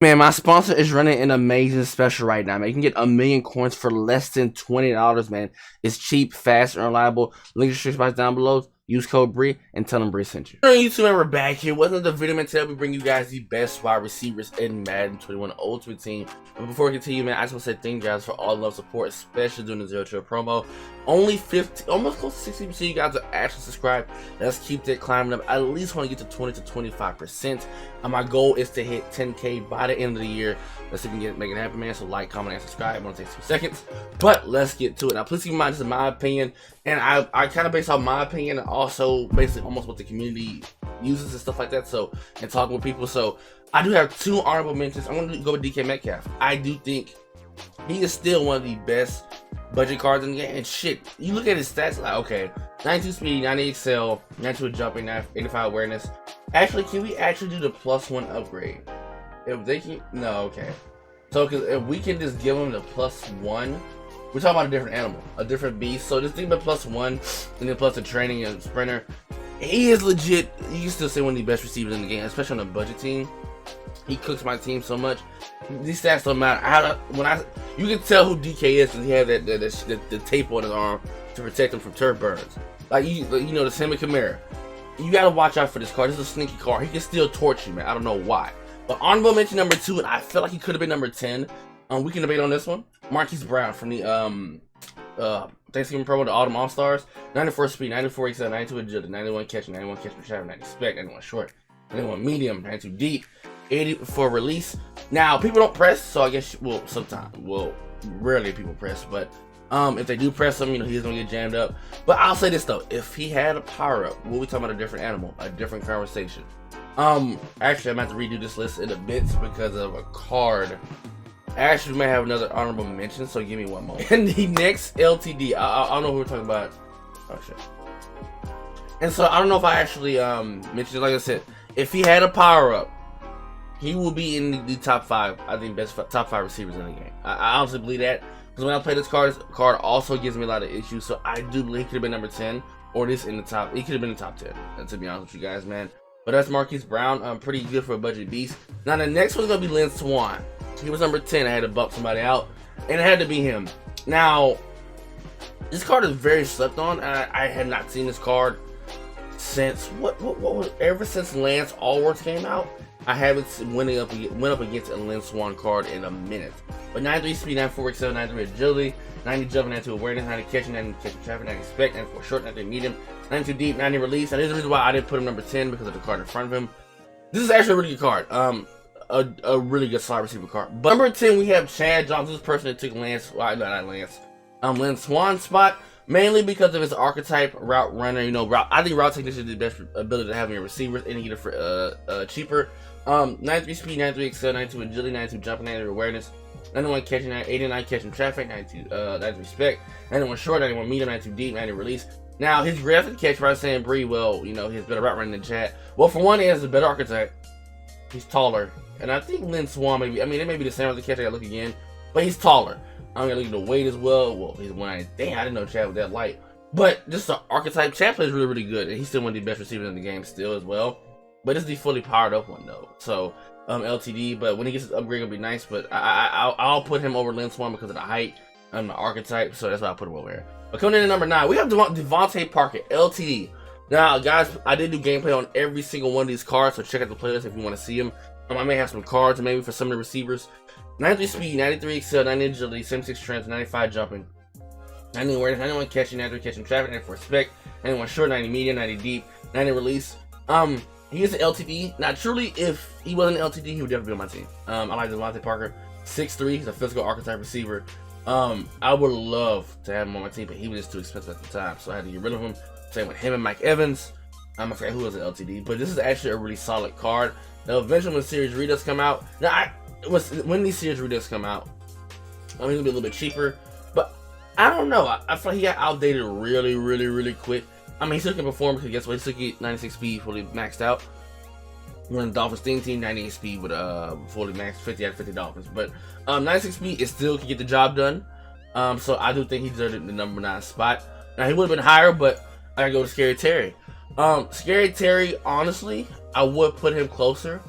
Man, my sponsor is running an amazing special right now, man. You can get 1,000,000 coins for less than $20, man. It's cheap, fast, and reliable. Link in the description down below. Use code Bree and tell them Bree sent you. Alright, YouTube, man, we're back here. Wasn't the video, man? Today we bring you guys the best wide receivers in Madden 21 Ultimate Team. But before we continue, man, I just want to say thank you guys for all the love support, especially during the 0 Chill promo. Only 50, almost close to 60% of you guys are actually subscribed. Let's keep that climbing up. I at least want to get to 20 to 25%. And my goal is to hit 10K by the end of the year. Let's see if we can make it happen, man. So like, comment, and subscribe. It won't take 2 seconds. But let's get to it. Now, please keep in mind, this is my opinion. And I kind of base off my opinion and also basically almost what the community uses and stuff like that. So, and talking with people. So, I do have 2 honorable mentions. I'm going to go with DK Metcalf. I do think he is still one of the best budget cards in the game. And shit, you look at his stats, like, okay, 92 speed, 90 excel, 92 jumping, 85 awareness. Actually, can we actually do the +1 upgrade? If they can, no, okay. So, because if we can just give him the +1, we're talking about a different animal, a different beast. So just think about +1 and then plus the training and sprinter. He is legit. You can still say one of the best receivers in the game, especially on a budget team. He cooks my team so much. These stats don't matter. You can tell who DK is because he has the tape on his arm to protect him from turf burns. Like you know, the same with Kamara. You gotta watch out for this card. This is a sneaky card. He can still torch you, man. I don't know why. But honorable mention number 2, and I feel like he could have been number 10. We can debate on this one. Marquis Brown from the Thanksgiving promo, the Autumn All Stars. 94 speed, 94 excel, 92 agility, 91 catching, 91 catch for travel, 90 spec, 91 short, 91 medium, 92 deep, 80 for release. Now people don't press, so I guess rarely people press, but if they do press him, you know, he's gonna get jammed up. But I'll say this though, if he had a power up, we'll be talking about a different animal, a different conversation. Actually, I'm gonna have to redo this list in a bit because of a card. Actually, we may have another honorable mention, so give me one moment. And the next LTD, I don't know who we're talking about. Oh shit. And so I don't know if I actually mentioned it. Like I said, if he had a power up, he will be in the top 5. I think top 5 receivers in the game. I honestly believe that because when I play this card also gives me a lot of issues. So I do believe he could have been number 10 or this in the top. He could have been in the top 10. To be honest with you guys, man. But that's Marquis Brown. Pretty good for a budget beast. Now the next one's gonna be Lin Swan. He was number 10. I had to bump somebody out, and it had to be him. Now, this card is very slept on. I had not seen this card since ever since Lance Allworth came out. I haven't went up against a Lin Swan card in a minute. But 93 speed, 94 excel, 93 agility, 90 jumping, 92 awareness, 90 catching, 90 catching traffic, 90 spec, 94 short, 90 medium, 92 deep, 90 release. And there's the reason why I didn't put him number 10 because of the card in front of him. This is actually a really good card. A really good slot receiver card. But number 10, we have Chad Johnson, this person that took Lance, well, not Lance, Lin Swan spot, mainly because of his archetype, route runner. You know, I think route technician is the best ability to have in your receivers, and you get it for cheaper. 93 speed, 93 excel, 92 agility, 92 jumping, 92 awareness, 91 catching, 89 catching traffic, 92 spec, 91 short, 91 medium, 92 deep, 90 release. Now, his graphic catch by saying Bree, well, you know, he's better route running than Chad. Well, for one, he has a better archetype. He's taller. And I think Lin Swan maybe, I mean, it may be the same as the catch. I gotta look again. But he's taller. I'm gonna look at the weight as well. Well, he's 190. Dang, I didn't know Chad was that light. But just the archetype, Chad plays really, really good. And he's still one of the best receivers in the game still as well. But it's the fully powered up one though. So, LTD. But when he gets his upgrade, it'll be nice. But I'll put him over Lin Swan because of the height and the archetype. So that's why I put him over there. But coming in at number 9, we have Devante Parker Ltd. Now, guys, I did do gameplay on every single one of these cards. So check out the playlist if you want to see them. I may have some cards maybe for some of the receivers. 93 speed, 93 excel, 90 agility, 76 strength, 95 jumping, 90 awareness, 91 catching, 93 catching traffic, 94 spec, 91 short, 90 medium, 90 deep, 90 release. He is an LTD. Now, truly, if he wasn't an LTD, he would definitely be on my team. I like Devante Parker, 6'3". He's a physical archetype receiver. I would love to have him on my team, but he was just too expensive at the time, so I had to get rid of him. Same with him and Mike Evans. I forget who was an LTD, but this is actually a really solid card. Now, eventually, when series redux come out, when these series redux come out, I mean, it'll be a little bit cheaper, but I don't know. I feel like he got outdated really, really, really quick. I mean, he still can perform because guess what? He still get 96 speed fully maxed out. Running the Dolphins team, 98 speed with fully maxed 50 out of 50 Dolphins, but 96 speed it still can get the job done. So I do think he deserved the number 9 spot. Now he would have been higher, but I gotta go to Scary Terry. Scary Terry, honestly, I would put him closer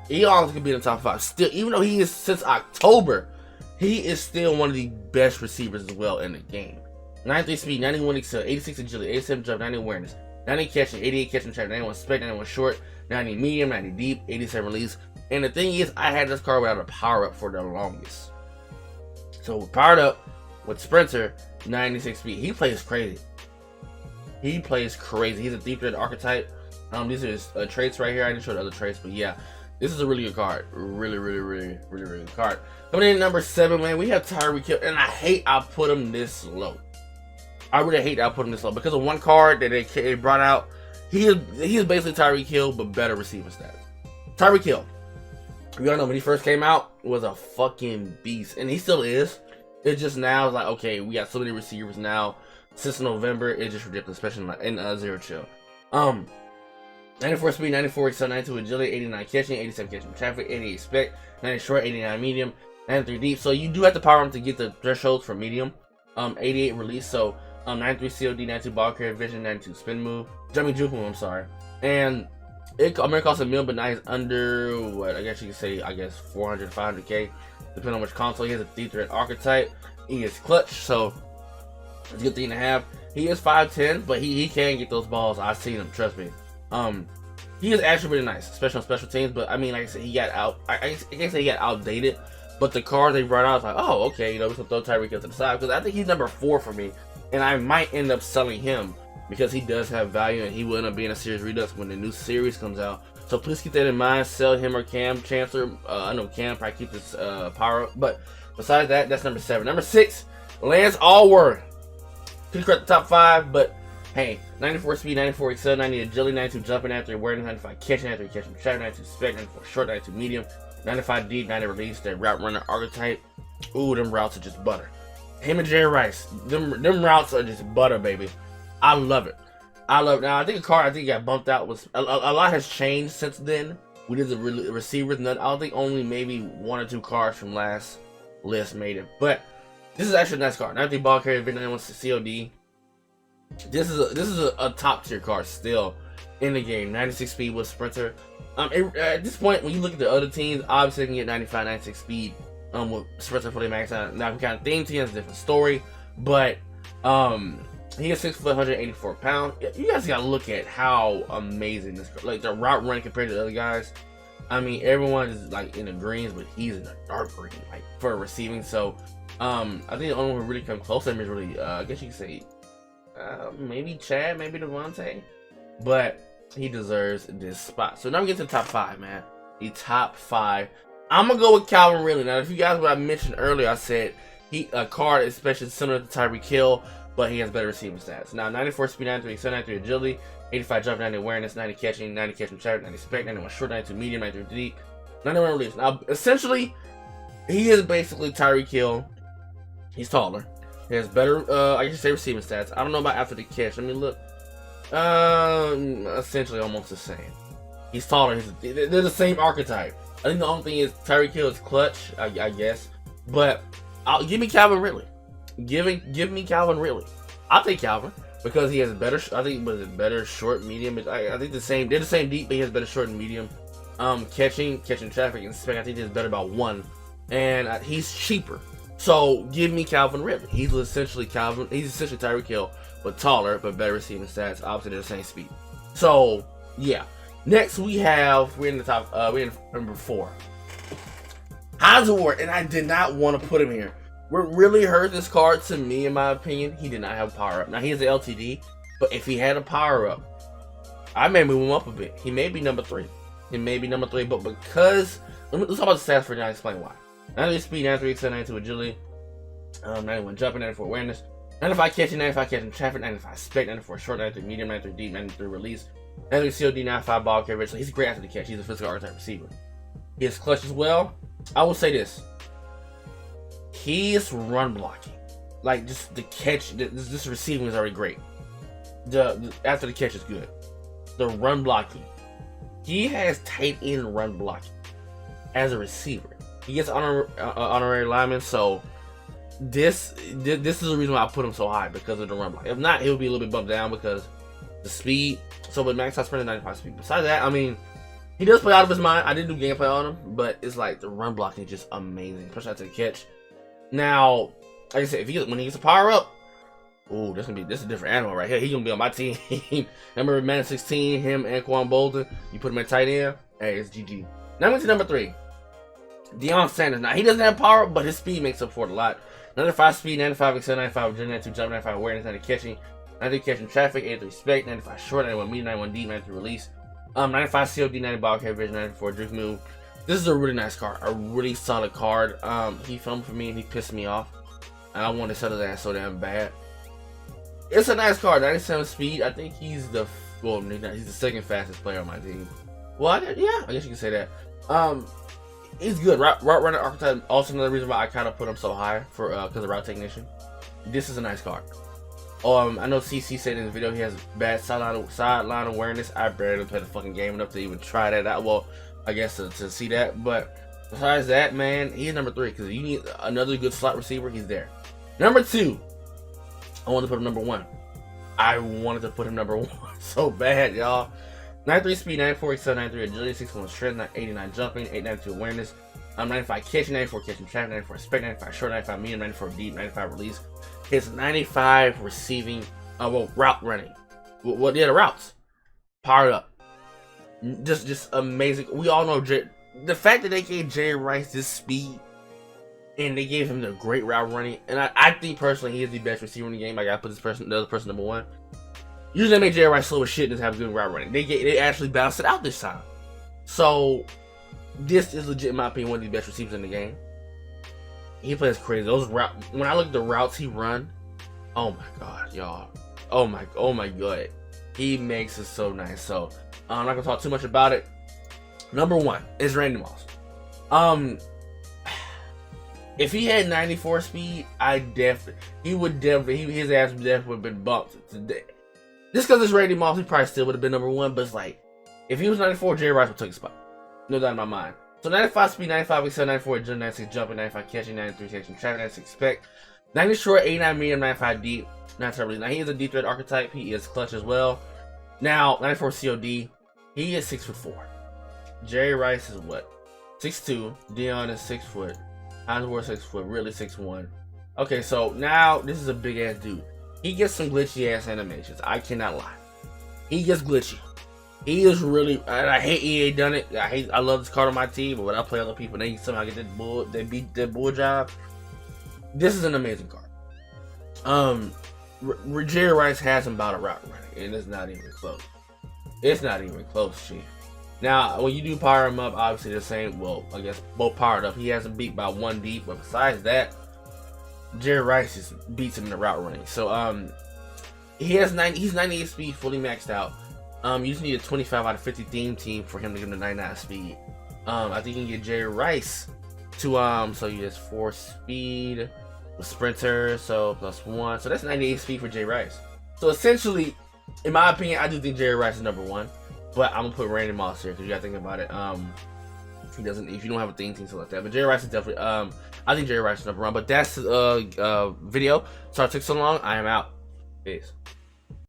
He always could be in the top 5. Still, even though he is since October, he is still one of the best receivers as well in the game. 93 speed, 91 excel, 86 agility, 87 jump, 90 awareness, 90 catching, 88 catching track, 91 spec, 91 short, 90 medium, 90 deep, 87 release. And the thing is, I had this card without a power up for the longest. So powered up with Sprinter, 96 speed. He plays crazy. He plays crazy. He's a deep threat archetype. These are his traits right here. I didn't show the other traits, but yeah, this is a really good card. Really good card. Coming in at number 7, man, we have Tyreek Hill, and I hate I put him this low. I really hate that I put him this low because of one card that they brought out. He is basically Tyreek Hill, but better receiving stats. Tyreek Hill, you all know when he first came out, was a fucking beast, and he still is. It's just now it's like, okay, we got so many receivers now. Since November, it's just ridiculous, especially in Zero Chill. 94 speed, 94 excel, 92 agility, 89 catching, 87 catching traffic, 88 spec, 90 short, 89 medium, 93 deep. So you do have to power him to get the thresholds for medium. 88 release, so 93 COD, 92 ball carrier vision, 92 spin move, jumping juke move, I'm sorry. And it costs $1 million, but now he's under what I guess you could say, 400, 500k, depending on which console. He has a deep threat archetype. He is clutch, so it's a good thing to have. He is 5'10", but he can get those balls. I've seen him, trust me. He is actually really nice, especially on special teams. But I mean, like I said, he got out. I can't say he got outdated, but the card they brought out was like, oh, okay, you know, we can throw Tyreek Hill to the side because I think he's number 4 for me, and I might end up selling him because he does have value and he will end up being a series redux when the new series comes out. So please keep that in mind. Sell him or Cam Chancellor. I know Cam probably keep this power up, but besides that, that's number 7. Number 6, Lance Allworth. Could crack the top 5, but hey, 94 speed, 94 excel, 90 agility, 92 jumping after awareness, 95 catching after catching track, 92 spec, 94 short, 92 medium, 95 deep, 90 release. That route runner archetype. Ooh, them routes are just butter. Him and Jerry Rice, them routes are just butter, baby. I love it. I love it. Now I think a card I think got bumped out was a lot has changed since then. We did the receivers. I don't think only maybe 1 or 2 cards from last list made it, but this is actually a nice card. 90 ball carrier, 91 COD. This is a top tier card still in the game. 96 speed with Sprinter. At this point, when you look at the other teams, obviously they can get 95, 96 speed with Sprinter for the max out. Now, if you kind of theme team, it's a different story. But he is 6 foot, 184 pounds. You guys gotta look at how amazing this, like the route run compared to the other guys. I mean, everyone is like in the greens, but he's in the dark green, like for receiving. So I think the only one who really come close to him is really, I guess you could say, maybe Chad, maybe Devante, but he deserves this spot. So now we get to the top 5, man. The top 5. I'm gonna go with Calvin Ridley. Now, if you guys what I mentioned earlier, I said a card especially similar to Tyreek Hill, but he has better receiving stats. Now, 94 speed, 93 excel, 93 agility, 85 jump, 90 awareness, 90 catching track, 90 spec, 91 short, 92 medium, 93 deep, 91 release. Now, essentially, he is basically Tyreek Hill. He's taller. He has better, I guess say receiving stats. I don't know about after the catch. I mean, look, essentially almost the same. He's taller. They're the same archetype. I think the only thing is Tyreek Hill is clutch, I guess. But give me Calvin Ridley. Give me Calvin Ridley. I'll take Calvin because he has better. I think better short, medium. I think the same. They're the same deep, but he has better short and medium. Catching traffic and spec. I think he's better about 1, and he's cheaper. So give me Calvin Ridley. He's essentially Tyreek Hill, but taller, but better receiving stats. Obviously, they're the same speed. So yeah. Next we're in the top. We're in number 4. Hazelwood, and I did not want to put him here. What really hurt this card to me, in my opinion, he did not have a power up. Now he has an LTD, but if he had a power up, I may move him up a bit. He may be number 3. But because let's talk about the stats for now. Explain why. 90 speed, 93 excel, 92 agility, 91 jumping, 94 awareness, 95 catching traffic, 95 spec, 94 short, 93 medium, 93 deep, 93 release, 93 COD, 95 ball carrier. So he's great after the catch. He's a physical archetype receiver. He has clutch as well. I will say this. He's run blocking. Like just the catch, this receiving is already great. The after the catch is good. The run blocking. He has tight end run blocking as a receiver. He gets honorary lineman, so this is the reason why I put him so high, because of the run block. If not, he'll be a little bit bumped down because the speed. So with max out sprint 95 speed. Besides that, I mean, He does play out of his mind. I didn't do gameplay on him, but it's like the run blocking is just amazing, especially after the catch. Now, like I said, when he gets a power up, ooh, this is a different animal right here. He's gonna be on my team. Remember Madden 16, him and Quan Bolden. You put him at tight end, hey, it's GG. Now I'm into number 3, Dion Sanders. Now he doesn't have power, but his speed makes up for it a lot. 95 speed, 95 excel, 95 agility, 92 jump, 95 awareness, 90 catching, 90 catching traffic, 83 spec, 95 short, 91 medium, 91 deep, 93 release, 95 COD, 90 ball carry vision, 94 drift move. This is a really nice card, a really solid card. He filmed for me and he pissed me off, and I wanted to settle that so damn bad. It's a nice card, 97 speed. I think he's the he's the second fastest player on my team. Well, yeah, I guess you can say that. He's good. Route runner archetype. Also another reason why I kind of put him so high for because of route technician. This is a nice card. I know CC said in the video he has bad sideline awareness. I barely played the fucking game enough to even try that out. Well, I guess to see that. But besides that, man, he's number 3 because you need another good slot receiver. He's there. Number 2. I wanted to put him number 1. I wanted to put him number 1 so bad, y'all. 93 speed, 94 excel, 93 agility, 61 strength, 89 jumping, 892 awareness, 95 catching, 94 catching traffic, 94 spec, 95 short, 95 medium, 94 deep, 95 release. His 95 receiving, route running. Well, yeah, the routes. Powered up. Just amazing. We all know the fact that they gave Jerry Rice this speed and they gave him the great route running, and I think personally he is the best receiver in the game. I gotta put the other person number 1. Usually they make Jerry Rice slow as shit and just have good route running. They actually balanced it out this time. So this is legit, in my opinion, one of the best receivers in the game. He plays crazy. Those routes, when I look at the routes he run, oh my god, y'all. Oh my god. He makes it so nice. So I'm not gonna talk too much about it. Number 1 is Randy Moss. If he had 94 speed, his ass would definitely have been bumped today. Just because it's Randy Moss, he probably still would have been number 1. But it's like, if he was 94, Jerry Rice would take a spot. No doubt in my mind. So 95 speed, 95 excel, 94 agility, 96 jumping, 95 catching, 93 catching traffic, 96 spec, 90 short, 89 medium, 95 deep, 95 release. Now he is a deep threat archetype. He is clutch as well. Now 94 COD. He is 6'4". Jerry Rice is what? 6'2". Dion is 6 foot. Heinz 6 foot. Really 6'1". Okay, so now this is a big ass dude. He gets some glitchy ass animations. I cannot lie. He gets glitchy. He is really. And I hate EA done it. I love this card on my team, but when I play other people, they somehow get they beat that bull job. This is an amazing card. Jerry Rice has him about a route running, and it's not even close. It's not even close, shit. Now, when you do power him up, obviously the same. Well, I guess both powered up. He has him beat by 1 deep, but besides that, Jerry Rice just beats him in the route running. So he's 98 speed, fully maxed out. You just need a 25 out of 50 theme team for him to give him the 99 speed. I think you can get Jerry Rice to so he has 4 speed with sprinter, so +1. So that's 98 speed for Jerry Rice. So essentially, in my opinion, I do think Jerry Rice is number 1. But I'm gonna put Randy Moss here because you gotta think about it. If you don't have a theme team, so like that. But Jerry Rice is definitely I think Jerry Rice is number 1. But that's video. Sorry it took so long. I am out. Peace.